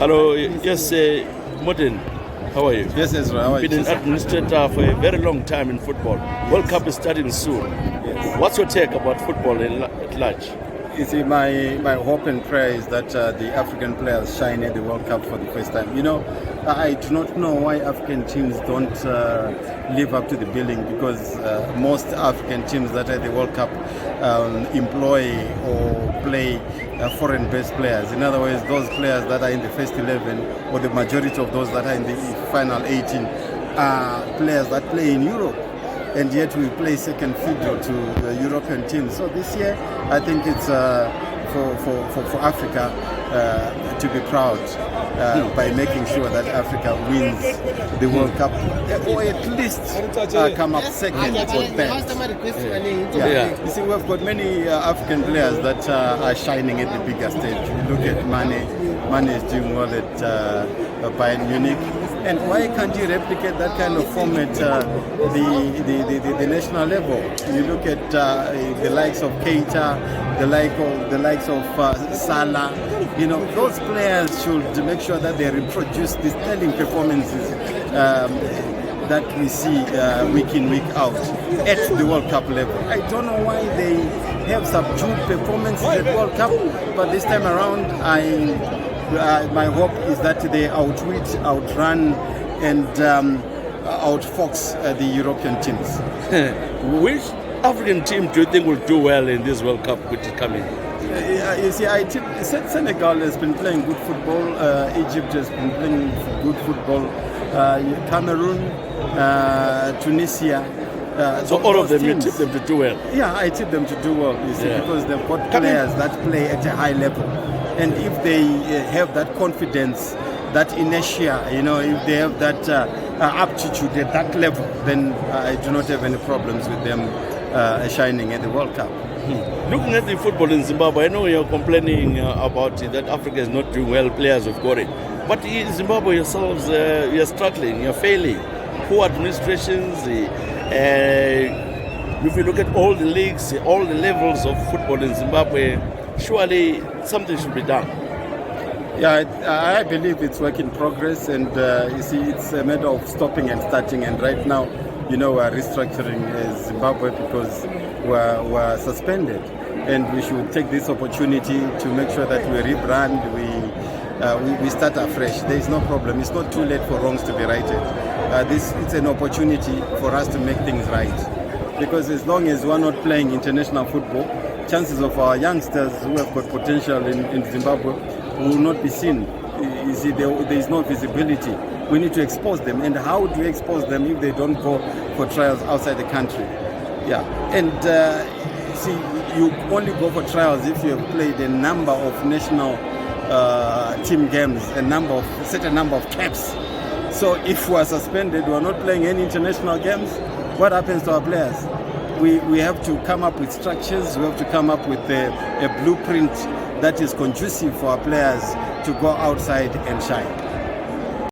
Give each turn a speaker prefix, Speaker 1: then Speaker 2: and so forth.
Speaker 1: Hello, yes, Martin, how are you?
Speaker 2: Yes, Ezra, how are you?
Speaker 1: Been an administrator for a very long time in football. World Cup is starting soon.
Speaker 2: Yes.
Speaker 1: What's your take about football at large?
Speaker 2: You see, my hope and prayer is that the African players shine at the World Cup for the first time. You know, I do not know why African teams don't live up to the billing, because most African teams that are at the World Cup employ or play foreign-based players. In other words, those players that are in the first 11, or the majority of those that are in the final 18, are players that play in Europe. And yet we play second fiddle to the European teams. So this year, I think it's for Africa to be proud by making sure that Africa wins the World Cup, or at least come up second or third. Yeah. You see, we've got many African players that are shining at the bigger stage. You look at Mane. Mane is doing well at Bayern Munich. And why can't you replicate that kind of format the national level? You look at the likes of Keita, the likes of Salah. You know, those players should make sure that they reproduce the sterling performances that we see week in, week out at the World Cup level. I don't know why they have subdued performances at World Cup, but this time around, my hope is that they outwit, outrun, and outfox the European teams.
Speaker 1: Which African team do you think will do well in this World Cup which is coming?
Speaker 2: You see, Senegal has been playing good football. Egypt has been playing good football. Cameroon, Tunisia.
Speaker 1: So all of them, teams, you tip them to do well?
Speaker 2: Yeah, I tip them to do well, you see, because they've got players that play at a high level. And if they have that confidence, that inertia, you know, if they have that aptitude at that level, then I do not have any problems with them shining at the World Cup.
Speaker 1: Looking at the football in Zimbabwe, I know you're complaining about it, that Africa is not doing well, players have got it. But in Zimbabwe yourselves, you're struggling, you're failing. Poor administrations, if you look at all the leagues, all the levels of football in Zimbabwe, surely something should be done.
Speaker 2: Yeah, I believe it's work in progress, and you see, it's a matter of stopping and starting. And right now, you know, we're restructuring Zimbabwe because we're suspended, and we should take this opportunity to make sure that we rebrand, we start afresh. There is no problem. It's not too late for wrongs to be righted. It's an opportunity for us to make things right, because as long as we're not playing international football, chances of our youngsters who have got potential in Zimbabwe will not be seen. You see, there is no visibility. We need to expose them. And how do we expose them if they don't go for trials outside the country? Yeah. And see, you only go for trials if you have played a number of national team games, a certain number of caps. So if we are suspended, we are not playing any international games, what happens to our players? We have to come up with structures, we have to come up with a blueprint that is conducive for our players to go outside and shine.